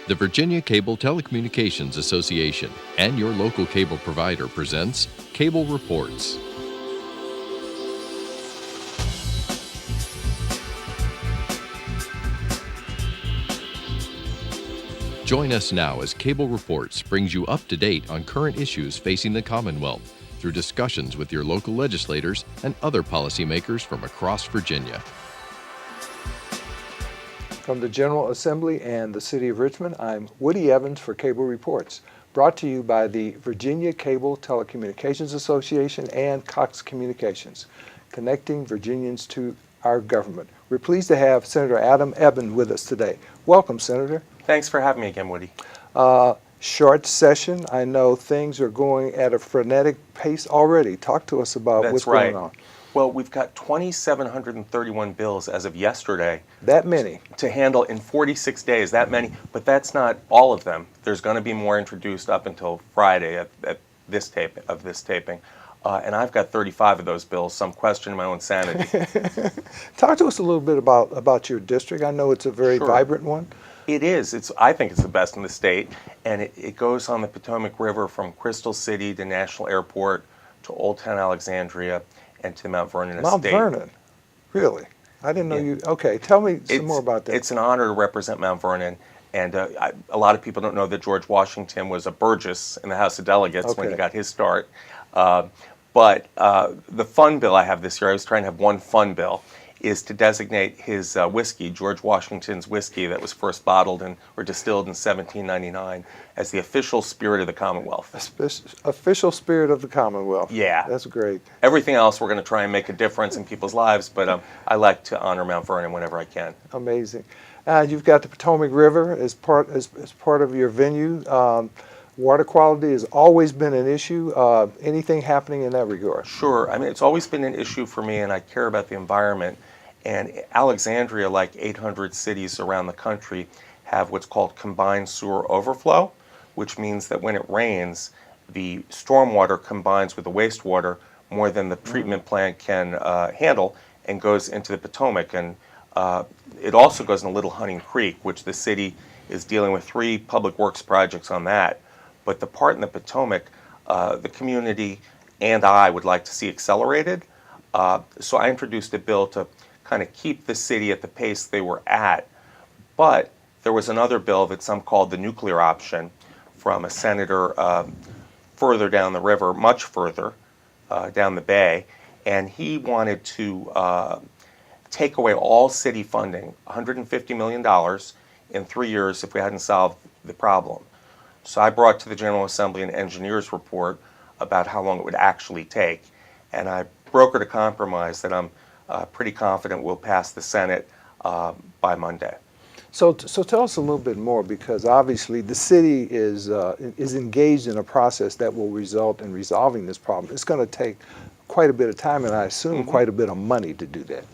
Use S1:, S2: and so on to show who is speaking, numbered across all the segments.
S1: The Virginia Cable Telecommunications Association and your local cable provider presents Cable Reports. Join us now as Cable Reports brings you up to date on current issues facing the Commonwealth through discussions with your local legislators and other policymakers from across Virginia.
S2: From the General Assembly and the City of Richmond, I'm Woody Evans for Cable Reports, brought to you by the Virginia Cable Telecommunications Association and Cox Communications, connecting Virginians to our government. We're pleased to have Senator Adam Ebbin with us today. Welcome, Senator.
S3: Thanks for having me again, Woody.
S2: Short session. I know things are going at a frenetic pace already. Talk to us about what's going on.
S3: Well, we've got 2,731 bills as of yesterday.
S2: That many?
S3: To handle in 46 days, that many. But that's not all of them. There's going to be more introduced up until Friday at this taping. And I've got 35 of those bills, so I'm questioning my own sanity.
S2: Talk to us a little bit about your district. I know it's a very vibrant one.
S3: It is. I think it's the best in the state, and it goes on the Potomac River from Crystal City to National Airport to Old Town Alexandria and to Mount Vernon Estate.
S2: Mount Vernon? Really? I didn't know you. Okay, tell me some more about that.
S3: It's an honor to represent Mount Vernon, and a lot of people don't know that George Washington was a Burgess in the House of Delegates when he got his start. But the fun bill I have this year, I was trying to have one fun bill, is to designate his whiskey, George Washington's whiskey that was first bottled or distilled in 1799, as the official spirit of the Commonwealth.
S2: Official spirit of the Commonwealth.
S3: Yeah.
S2: That's great.
S3: Everything else, we're going to try and make a difference in people's lives, but I like to honor Mount Vernon whenever I can.
S2: Amazing. You've got the Potomac River as part of your venue. Water quality has always been an issue. Anything happening in that regard?
S3: Sure. I mean, it's always been an issue for me, and I care about the environment. And Alexandria, like 800 cities around the country, have what's called combined sewer overflow, which means that when it rains, the stormwater combines with the wastewater more than the treatment plant can handle and goes into the Potomac. And it also goes in Little Hunting Creek, which the city is dealing with 3 public works projects on that. But the part in the Potomac, the community and I would like to see accelerated. So I introduced a bill to kind of keep the city at the pace they were at. But there was another bill that some called the nuclear option from a senator further down the river, much further down the bay. And he wanted to take away all city funding, $150 million in 3 years if we hadn't solved the problem. So I brought to the General Assembly an engineer's report about how long it would actually take. And I brokered a compromise that I'm pretty confident will pass the Senate by Monday.
S2: So tell us a little bit more, because obviously the city is engaged in a process that will result in resolving this problem. It's going to take quite a bit of time, and I assume quite a bit of money to do that.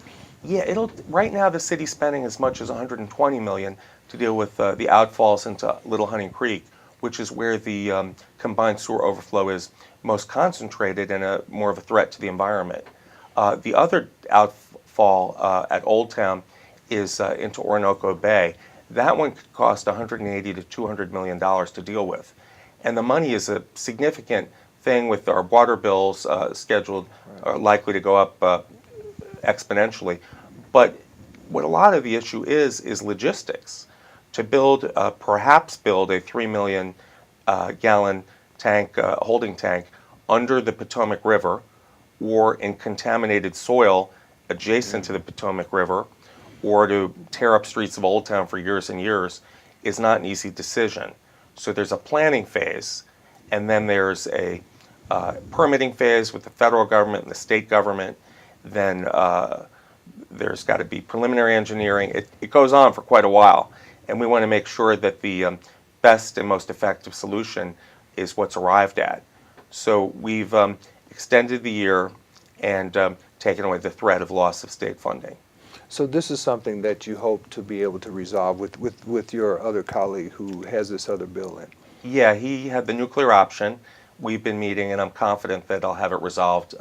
S3: Yeah, right now the city's spending as much as $120 million to deal with the outfalls into Little Hunting Creek, which is where the combined sewer overflow is most concentrated and more of a threat to the environment. The other outfall at Old Town is into Orinoco Bay. That one could cost $180 to $200 million to deal with. And the money is a significant thing with our water bills scheduled, likely to go up exponentially. But what a lot of the issue is logistics. To perhaps build a 3 million gallon tank, holding tank under the Potomac River or in contaminated soil adjacent to the Potomac River, or to tear up streets of Old Town for years and years, is not an easy decision. So there's a planning phase, and then there's a permitting phase with the federal government and the state government. Then there's got to be preliminary engineering. It goes on for quite a while. And we want to make sure that the best and most effective solution is what's arrived at. So we've extended the year and taken away the threat of loss of state funding.
S2: So this is something that you hope to be able to resolve with your other colleague who has this other bill in?
S3: Yeah, he had the nuclear option. We've been meeting, and I'm confident that I'll have it resolved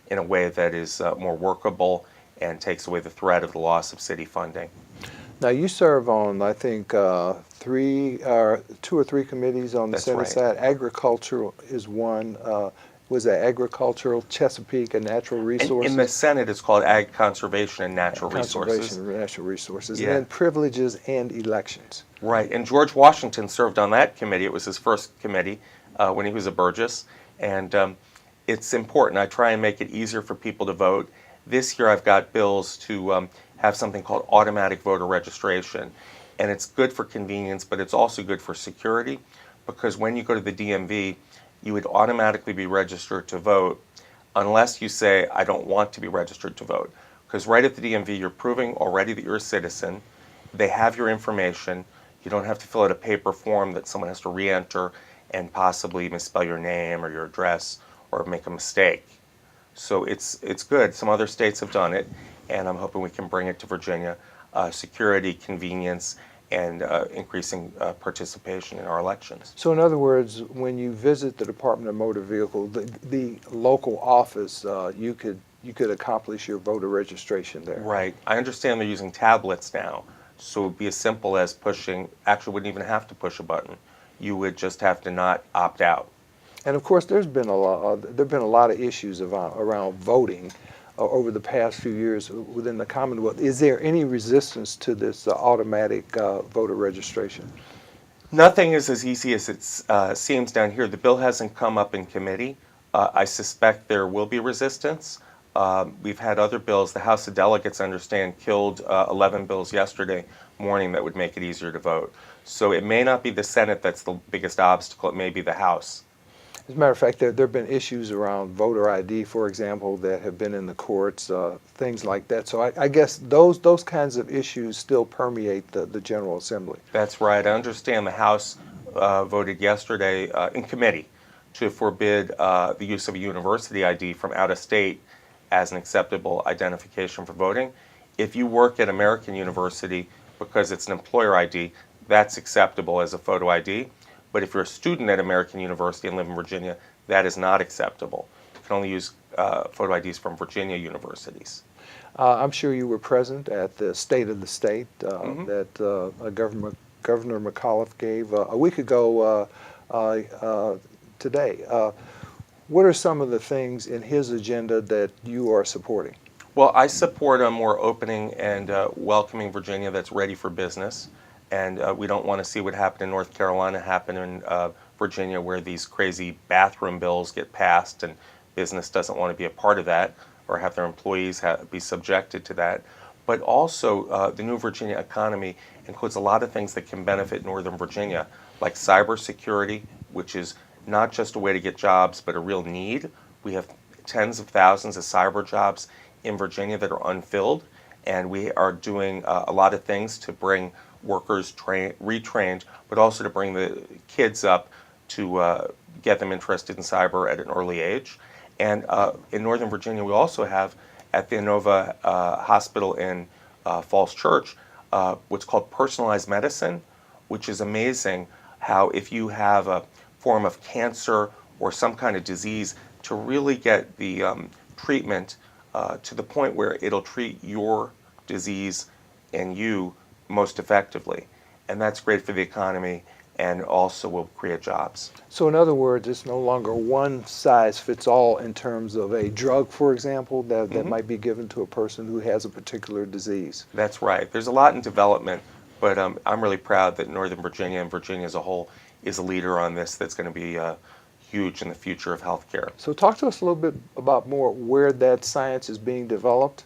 S3: in a way that is more workable and takes away the threat of the loss of city funding.
S2: Now you serve on, I think, two or three committees on the
S3: That's
S2: Senate
S3: right.
S2: side. Agricultural is one. Was that agricultural, Chesapeake, and natural
S3: In the
S2: resources?
S3: Senate, it's called Ag Conservation and Natural
S2: Conservation
S3: Resources.
S2: of natural resources, and
S3: Yeah.
S2: then privileges and elections.
S3: Right, and George Washington served on that committee. It was his first committee when he was a Burgess, and it's important. I try and make it easier for people to vote. This year I've got bills to have something called automatic voter registration, and it's good for convenience, but it's also good for security, because when you go to the DMV, you would automatically be registered to vote unless you say, I don't want to be registered to vote. Because right at the DMV, you're proving already that you're a citizen. They have your information. You don't have to fill out a paper form that someone has to re-enter and possibly misspell your name or your address or make a mistake. So it's good. Some other states have done it, and I'm hoping we can bring it to Virginia. Security, convenience, and increasing participation in our elections.
S2: So in other words, when you visit the Department of Motor Vehicle, the local office, you could accomplish your voter registration there.
S3: Right. I understand they're using tablets now, so it would be as simple as pushing, actually wouldn't even have to push a button. You would just have to not opt out.
S2: And of course, there's been a lot of issues around voting over the past few years within the Commonwealth. Is there any resistance to this automatic voter registration?
S3: Nothing is as easy as it seems down here. The bill hasn't come up in committee. I suspect there will be resistance. We've had other bills. The House of Delegates, I understand, killed 11 bills yesterday morning that would make it easier to vote. So it may not be the Senate that's the biggest obstacle. It may be the House.
S2: As a matter of fact, there have been issues around voter ID, for example, that have been in the courts, things like that. So I guess those kinds of issues still permeate the General Assembly.
S3: That's right. I understand the House voted yesterday in committee to forbid the use of a university ID from out of state as an acceptable identification for voting. If you work at American University because it's an employer ID, that's acceptable as a photo ID. But if you're a student at American University and live in Virginia, that is not acceptable. You can only use photo IDs from Virginia universities.
S2: I'm sure you were present at the State of the State that Governor McAuliffe gave a week ago today. What are some of the things in his agenda that you are supporting?
S3: Well, I support a more opening and welcoming Virginia that's ready for business. And we don't want to see what happened in North Carolina happen in Virginia, where these crazy bathroom bills get passed and business doesn't want to be a part of that or have their employees be subjected to that. But also, the new Virginia economy includes a lot of things that can benefit Northern Virginia, like cybersecurity, which is not just a way to get jobs, but a real need. We have tens of thousands of cyber jobs in Virginia that are unfilled, and we are doing a lot of things to bring workers retrained, but also to bring the kids up to get them interested in cyber at an early age. And in Northern Virginia, we also have at the Inova Hospital in Falls Church what's called personalized medicine, which is amazing how if you have a form of cancer or some kind of disease, to really get the treatment to the point where it'll treat your disease and you most effectively. And that's great for the economy and also will create jobs.
S2: So in other words, it's no longer one size fits all in terms of a drug, for example, that might be given to a person who has a particular disease.
S3: That's right. There's a lot in development, but I'm really proud that Northern Virginia and Virginia as a whole is a leader on this that's going to be huge in the future of healthcare.
S2: So talk to us a little bit about more where that science is being developed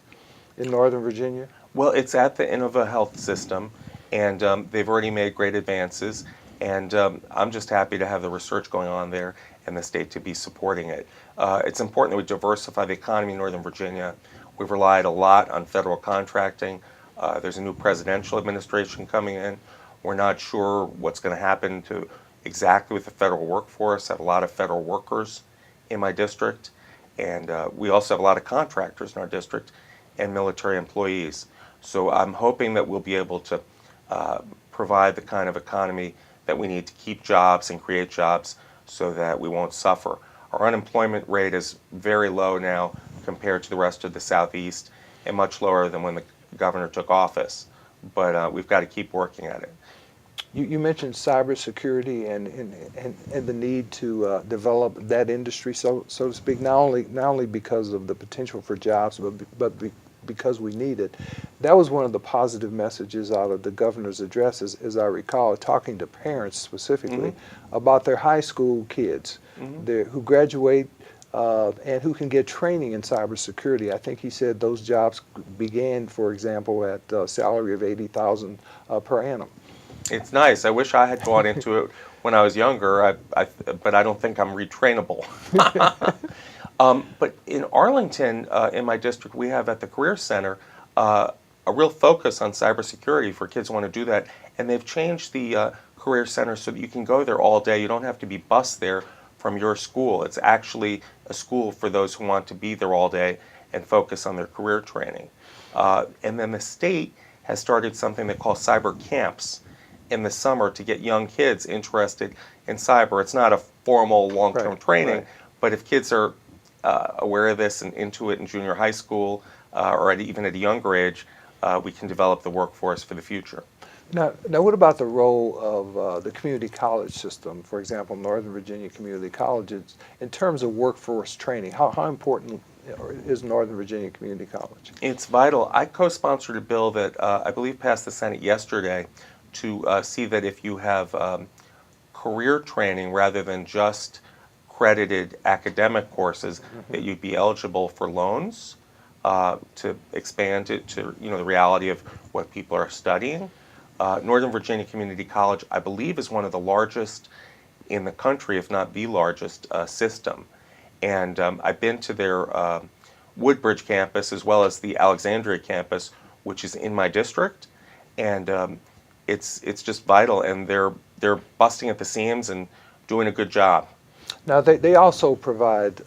S2: in Northern Virginia.
S3: Well, it's at the Innova Health System, and they've already made great advances, and I'm just happy to have the research going on there and the state to be supporting it. It's important that we diversify the economy in Northern Virginia. We've relied a lot on federal contracting. There's a new presidential administration coming in. We're not sure what's going to happen to exactly with the federal workforce. I have a lot of federal workers in my district, and we also have a lot of contractors in our district and military employees. So I'm hoping that we'll be able to provide the kind of economy that we need to keep jobs and create jobs so that we won't suffer. Our unemployment rate is very low now compared to the rest of the Southeast and much lower than when the governor took office, but we've got to keep working at it.
S2: You mentioned cybersecurity and the need to develop that industry, so to speak, not only because of the potential for jobs, because we need it. That was one of the positive messages out of the governor's address, as I recall, talking to parents specifically about their high school kids who graduate and who can get training in cybersecurity. I think he said those jobs began, for example, at a salary of $80,000 per annum.
S3: It's nice. I wish I had gone into it when I was younger, but I don't think I'm retrainable. But in Arlington, in my district, we have at the Career Center a real focus on cybersecurity for kids who want to do that. And they've changed the Career Center so that you can go there all day. You don't have to be bused there from your school. It's actually a school for those who want to be there all day and focus on their career training. And then the state has started something they call cyber camps in the summer to get young kids interested in cyber. It's not a formal long-term training, but if kids are aware of this and into it in junior high school or even at a younger age, we can develop the workforce for the future.
S2: Now what about the role of the community college system, for example, Northern Virginia Community Colleges, in terms of workforce training? How important is Northern Virginia Community College?
S3: It's vital. I co-sponsored a bill that I believe passed the Senate yesterday to see that if you have career training rather than just credited academic courses, that you'd be eligible for loans to expand it to the reality of what people are studying. Northern Virginia Community College, I believe, is one of the largest in the country, if not the largest system. And I've been to their Woodbridge campus as well as the Alexandria campus, which is in my district, and it's just vital, and they're busting at the seams and doing a good job.
S2: Now they also provide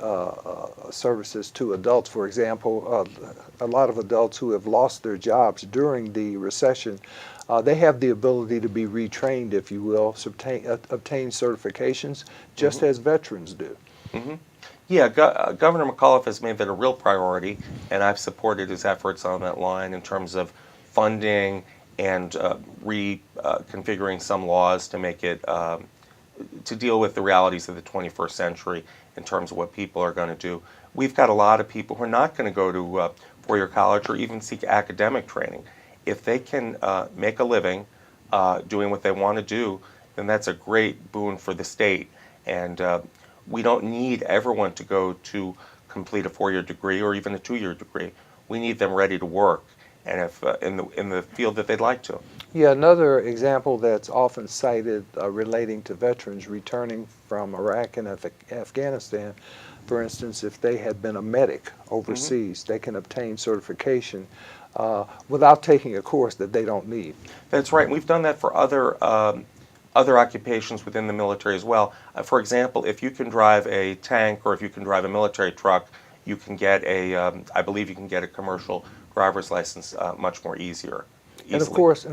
S2: services to adults. For example, a lot of adults who have lost their jobs during the recession, they have the ability to be retrained, if you will, obtain certifications, just as veterans do.
S3: Yeah, Governor McAuliffe has made that a real priority, and I've supported his efforts on that line in terms of funding and reconfiguring some laws to make it to deal with the realities of the 21st century in terms of what people are going to do. We've got a lot of people who are not going to go to four-year college or even seek academic training. If they can make a living doing what they want to do, then that's a great boon for the state. And we don't need everyone to go to complete a four-year degree or even a two-year degree. We need them ready to work, and if in the field that they'd like to.
S2: Yeah, another example that's often cited relating to veterans returning from Iraq and Afghanistan, for instance, if they had been a medic overseas, they can obtain certification without taking a course that they don't need.
S3: That's right. We've done that for other occupations within the military as well. For example, if you can drive a tank or if you can drive a military truck, you can get I believe you can get a commercial driver's license much more easier.
S2: And of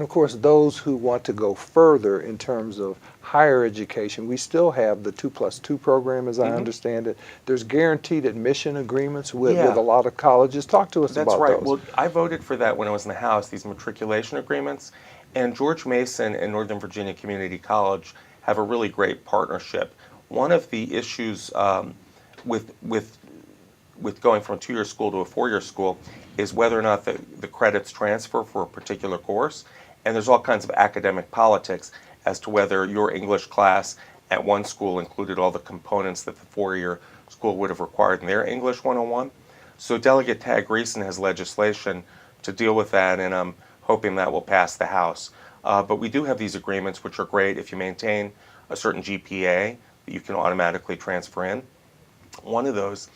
S2: course, those who want to go further in terms of higher education, we still have the 2+2 program, as I understand it. There's guaranteed admission agreements with a lot of colleges. Talk to us about those.
S3: That's right. Well, I voted for that when I was in the House, these matriculation agreements. And George Mason and Northern Virginia Community College have a really great partnership. One of the issues with going from a two-year school to a four-year school is whether or not the credits transfer for a particular course. And there's all kinds of academic politics as to whether your English class at one school included all the components that the four-year school would have required in their English 101. So Delegate Tag Reeson has legislation to deal with that, and I'm hoping that will pass the House. But we do have these agreements, which are great if you maintain a certain GPA that you can automatically transfer in. One of those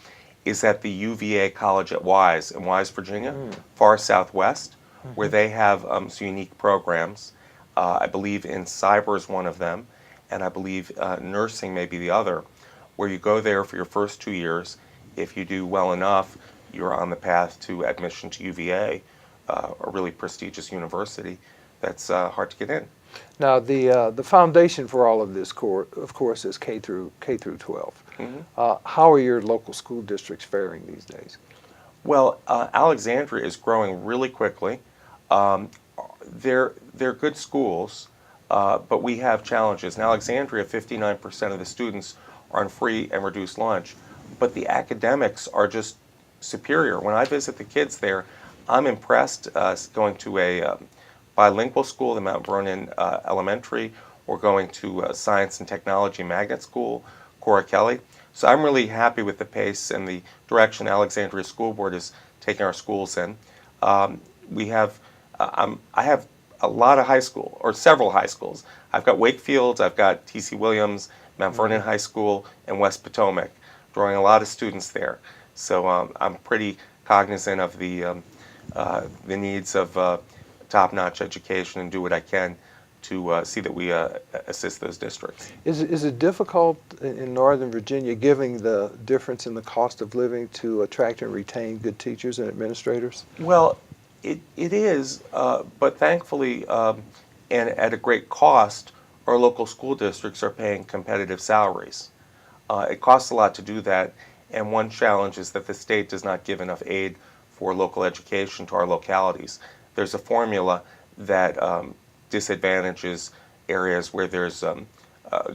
S3: is at the UVA College at Wise in Wise, Virginia, far southwest, where they have some unique programs. I believe in cyber is one of them, and I believe nursing may be the other, where you go there for your first 2 years. If you do well enough, you're on the path to admission to UVA, a really prestigious university that's hard to get in.
S2: Now, the foundation for all of this, of course, is K through 12. How are your local school districts faring these days?
S3: Well, Alexandria is growing really quickly. they're good schools, but we have challenges. In Alexandria, 59% of the students are on free and reduced lunch, but the academics are just superior. When I visit the kids there, I'm impressed going to a bilingual school, the Mount Vernon Elementary, or going to Science and Technology Magnet School, Cora Kelly. So I'm really happy with the pace and the direction Alexandria School Board is taking our schools in. We have, I have a lot of high school, or several high schools. I've got Wakefield, I've got T.C. Williams, Mount Vernon High School, and West Potomac, drawing a lot of students there. So I'm pretty cognizant of the needs of top-notch education and do what I can to see that we assist those districts.
S2: Is it difficult in Northern Virginia, given the difference in the cost of living, to attract and retain good teachers and administrators?
S3: Well, it is, but thankfully, and at a great cost, our local school districts are paying competitive salaries. It costs a lot to do that, and one challenge is that the state does not give enough aid for local education to our localities. There's a formula that disadvantages areas where there's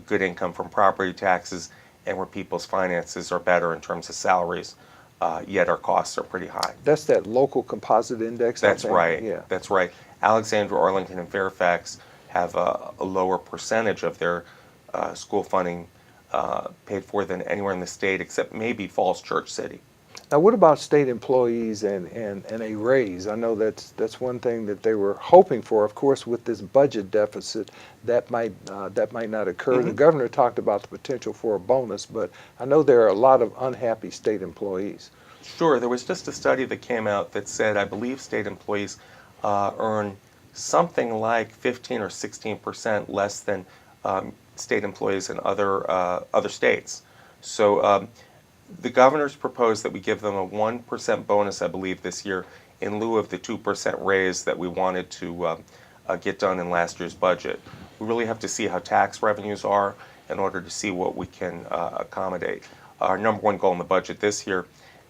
S3: good income from property taxes and where people's finances are better in terms of salaries, yet our costs are pretty high.
S2: That's that local composite index?
S3: That's right.
S2: Yeah.
S3: That's right. Alexandria, Arlington, and Fairfax have a lower percentage of their school funding paid for than anywhere in the state, except maybe Falls Church City.
S2: Now, what about state employees and a raise? I know that's one thing that they were hoping for. Of course, with this budget deficit, that might not occur. The governor talked about the potential for a bonus, but I know there are a lot of unhappy state employees.
S3: Sure. There was just a study that came out that said, I believe state employees earn something like 15 or 16% less than state employees in other states. So the governor's proposed that we give them a 1% bonus, I believe, this year in lieu of the 2% raise that we wanted to get done in last year's budget. We really have to see how tax revenues are in order to see what we can accommodate. Our number one goal in the budget this year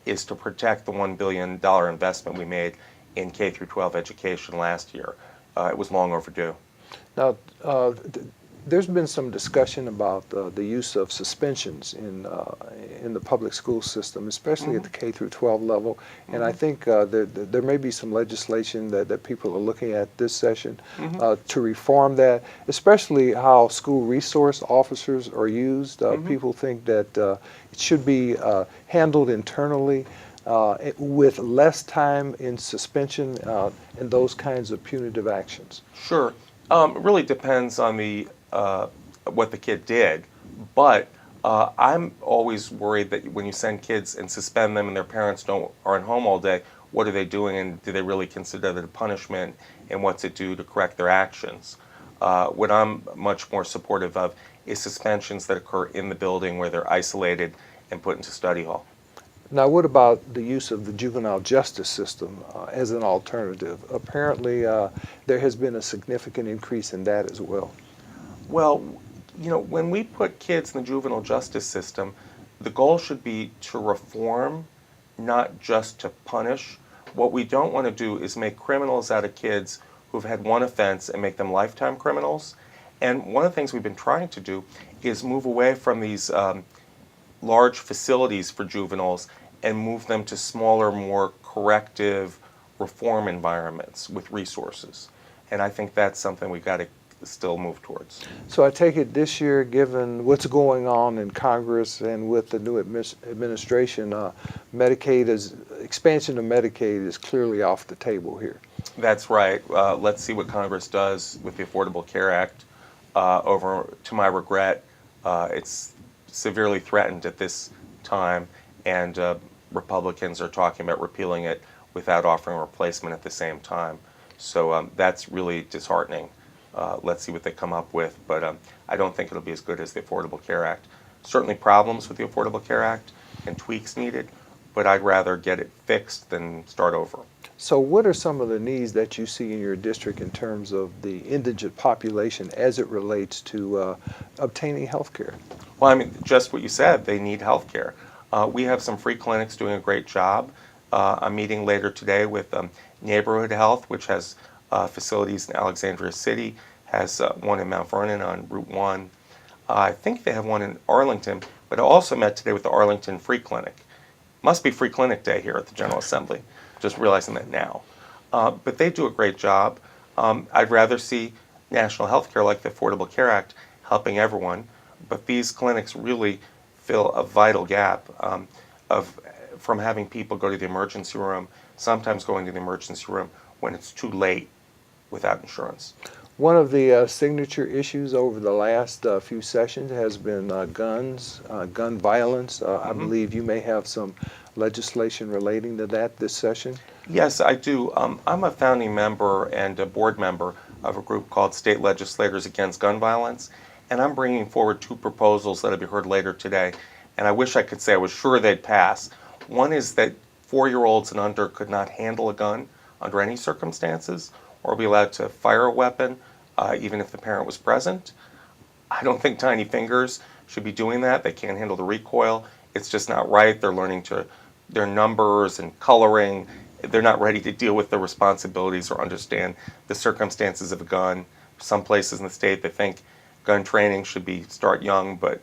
S3: is to protect the $1 billion investment we made in K-12 education last year. It was long overdue.
S2: Now, there's been some discussion about the use of suspensions in the public school system, especially at the K-12 level. And I think there may be some legislation that people are looking at this session to reform that, especially how school resource officers are used. People think that it should be handled internally with less time in suspension and those kinds of punitive actions.
S3: Sure. It really depends on the what the kid did, but I'm always worried that when you send kids and suspend them and their parents aren't home all day, what are they doing and do they really consider it a punishment and what's it do to correct their actions? What I'm much more supportive of is suspensions that occur in the building where they're isolated and put into study hall.
S2: Now, what about the use of the juvenile justice system as an alternative? Apparently, there has been a significant increase in that as well.
S3: Well, you know, when we put kids in the juvenile justice system, the goal should be to reform, not just to punish. What we don't want to do is make criminals out of kids who've had one offense and make them lifetime criminals. And one of the things we've been trying to do is move away from these large facilities for juveniles and move them to smaller, more corrective reform environments with resources. And I think that's something we've got to still move towards.
S2: So I take it this year, given what's going on in Congress and with the new administration, expansion of Medicaid is clearly off the table here.
S3: That's right. Let's see what Congress does with the Affordable Care Act. To my regret, it's severely threatened at this time, and Republicans are talking about repealing it without offering a replacement at the same time. So that's really disheartening. Let's see what they come up with, but I don't think it'll be as good as the Affordable Care Act. Certainly problems with the Affordable Care Act and tweaks needed, but I'd rather get it fixed than start over.
S2: So what are some of the needs that you see in your district in terms of the indigent population as it relates to obtaining health care?
S3: Well, I mean, just what you said, they need health care. We have some free clinics doing a great job. I'm meeting later today with Neighborhood Health, which has facilities in Alexandria City, has one in Mount Vernon on Route 1. I think they have one in Arlington, but I also met today with the Arlington Free Clinic. Must be Free Clinic Day here at the General Assembly, just realizing that now. But they do a great job. I'd rather see national health care like the Affordable Care Act helping everyone, but these clinics really fill a vital gap from having people go to the emergency room, sometimes going to the emergency room when it's too late without insurance.
S2: One of the signature issues over the last few sessions has been guns, gun violence. I believe you may have some legislation relating to that this session.
S3: Yes, I do. I'm a founding member and a board member of a group called State Legislators Against Gun Violence, and I'm bringing forward two proposals that'll be heard later today, and I wish I could say I was sure they'd pass. One is that 4-year-olds and under could not handle a gun under any circumstances, or be allowed to fire a weapon, even if the parent was present. I don't think tiny fingers should be doing that. They can't handle the recoil. It's just not right. They're learning their numbers and coloring. They're not ready to deal with the responsibilities or understand the circumstances of a gun. Some places in the state, they think gun training should start young, but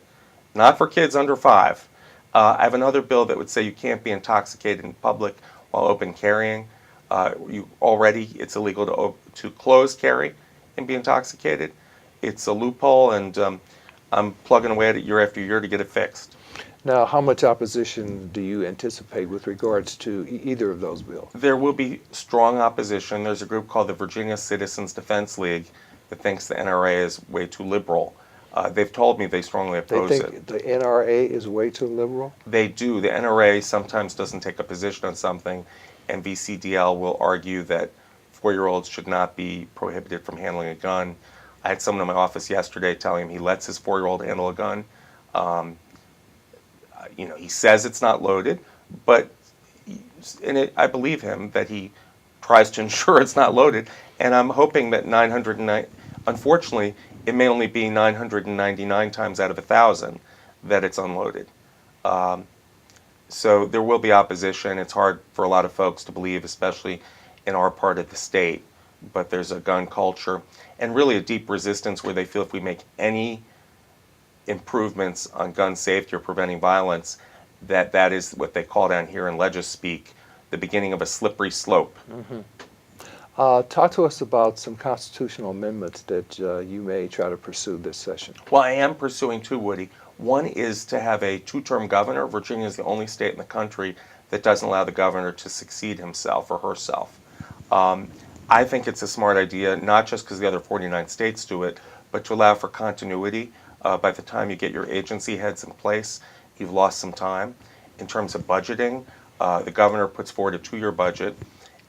S3: not for kids under 5. I have another bill that would say you can't be intoxicated in public while open carrying. It's illegal to close carry and be intoxicated. It's a loophole, and I'm plugging away at it year after year to get it fixed.
S2: Now, how much opposition do you anticipate with regards to either of those bills?
S3: There will be strong opposition. There's a group called the Virginia Citizens Defense League that thinks the NRA is way too liberal. They've told me they strongly oppose
S2: They
S3: it.
S2: think the NRA is way too liberal?
S3: They do. The NRA sometimes doesn't take a position on something, and VCDL will argue that 4-year-olds should not be prohibited from handling a gun. I had someone in my office yesterday telling him he lets his 4-year-old handle a gun. He says it's not loaded, but I believe him that he tries to ensure it's not loaded, and I'm hoping that unfortunately, it may only be 999 times out of 1,000 that it's unloaded. So there will be opposition. It's hard for a lot of folks to believe, especially in our part of the state, but there's a gun culture and really a deep resistance where they feel if we make any improvements on gun safety or preventing violence, that is what they call down here in legis-speak, the beginning of a slippery slope.
S2: Talk to us about some constitutional amendments that you may try to pursue this session.
S3: Well, I am pursuing two, Woody. One is to have a 2-term governor. Virginia is the only state in the country that doesn't allow the governor to succeed himself or herself. I think it's a smart idea, not just because the other 49 states do it, but to allow for continuity. By the time you get your agency heads in place, you've lost some time. In terms of budgeting, the governor puts forward a 2-year budget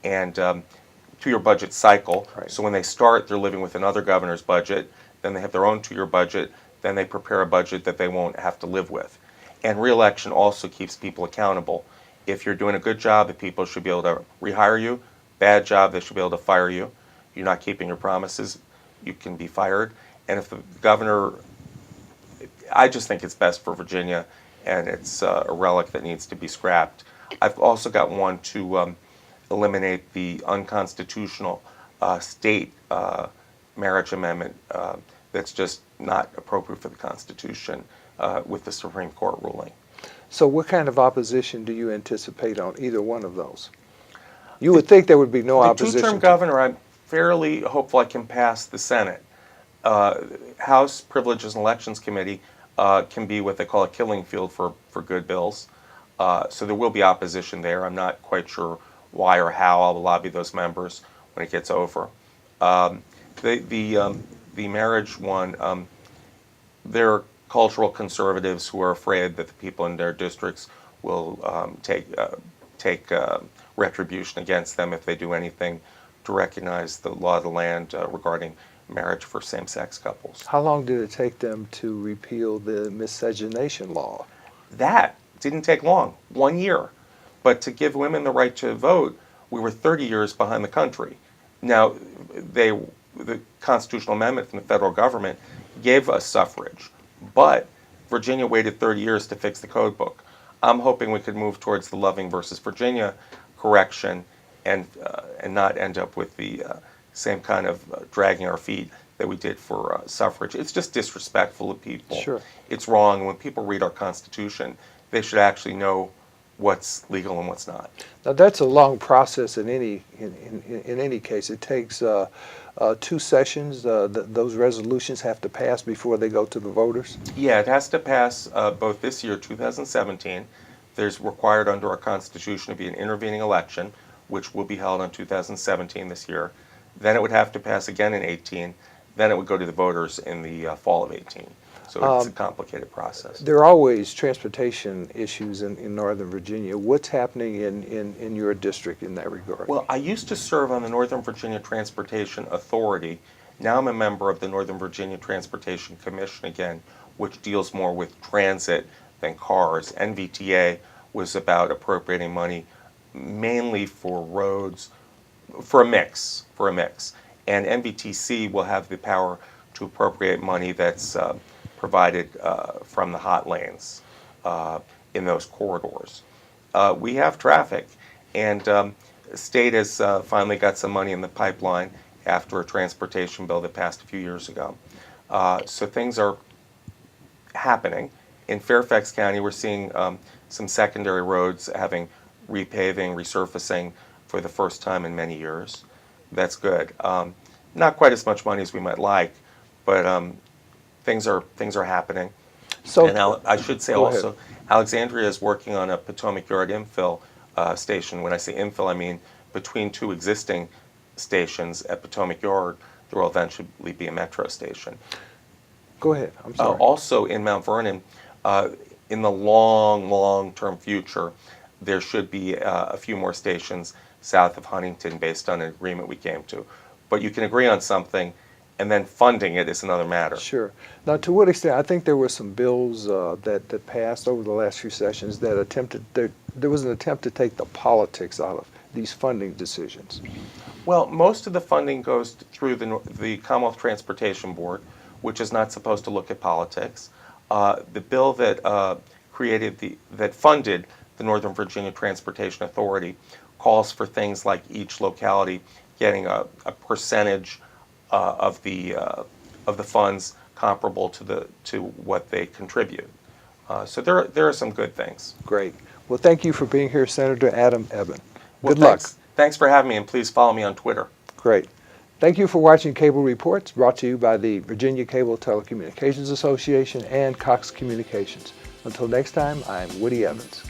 S3: and 2-year budget cycle.
S2: Right.
S3: So when they start, they're living with another governor's budget. Then they have their own 2-year budget. Then they prepare a budget that they won't have to live with. And re-election also keeps people accountable. If you're doing a good job, the people should be able to rehire you. Bad job, they should be able to fire you. You're not keeping your promises, you can be fired. And if the governor, I just think it's best for Virginia, and it's a relic that needs to be scrapped. I've also got one to eliminate the unconstitutional state marriage amendment that's just not appropriate for the Constitution with the Supreme Court ruling.
S2: So what kind of opposition do you anticipate on either one of those? You would think there would be no opposition.
S3: The 2-term governor, I'm fairly hopeful I can pass the Senate. House Privileges and Elections Committee can be what they call a killing field for good bills. So there will be opposition there. I'm not quite sure why or how. I'll lobby those members when it gets over. The marriage one, there are cultural conservatives who are afraid that the people in their districts will take retribution against them if they do anything to recognize the law of the land regarding marriage for same-sex couples.
S2: How long did it take them to repeal the miscegenation law?
S3: That didn't take long, 1 year. But to give women the right to vote, we were 30 years behind the country. Now, the constitutional amendment from the federal government gave us suffrage, but Virginia waited 30 years to fix the code book. I'm hoping we could move towards the Loving versus Virginia correction and not end up with the same kind of dragging our feet that we did for suffrage. It's just disrespectful to people.
S2: Sure.
S3: It's wrong. And when people read our Constitution, they should actually know what's legal and what's not.
S2: Now that's a long process in any case. It takes 2 sessions. Those resolutions have to pass before they go to the voters.
S3: Yeah, it has to pass both this year, 2017. There's required under our Constitution to be an intervening election, which will be held on 2017 this year. Then it would have to pass again in 18. Then it would go to the voters in the fall of 18. So it's a complicated process.
S2: There are always transportation issues in Northern Virginia. What's happening in your district in that regard?
S3: Well, I used to serve on the Northern Virginia Transportation Authority. Now I'm a member of the Northern Virginia Transportation Commission again, which deals more with transit than cars. NVTA was about appropriating money mainly for roads, for a mix. And NVTC will have the power to appropriate money that's provided from the hot lanes in those corridors. We have traffic, and the state has finally got some money in the pipeline after a transportation bill that passed a few years ago. So things are happening. In Fairfax County, we're seeing some secondary roads having repaving, resurfacing for the first time in many years. That's good. Not quite as much money as we might like, but things are happening.
S2: So,
S3: and I should say
S2: go
S3: also,
S2: ahead.
S3: Alexandria is working on a Potomac Yard infill station. When I say infill, I mean between 2 existing stations at Potomac Yard, there will eventually be a metro station.
S2: Go ahead. I'm sorry.
S3: Also in Mount Vernon, in the long-term future, there should be a few more stations south of Huntington based on an agreement we came to. But you can agree on something, and then funding it is another matter.
S2: Sure. Now, to what extent? I think there were some bills that passed over the last few sessions that attempted. There was an attempt to take the politics out of these funding decisions.
S3: Well, most of the funding goes through the Commonwealth Transportation Board, which is not supposed to look at politics. The bill that that funded the Northern Virginia Transportation Authority calls for things like each locality getting a percentage of the funds comparable to what they contribute. So there are some good things.
S2: Great. Well, thank you for being here, Senator Adam Ebbin.
S3: Well,
S2: Good luck.
S3: Thanks for having me, and please follow me on Twitter.
S2: Great. Thank you for watching Cable Reports, brought to you by the Virginia Cable Telecommunications Association and Cox Communications. Until next time, I'm Woody Evans.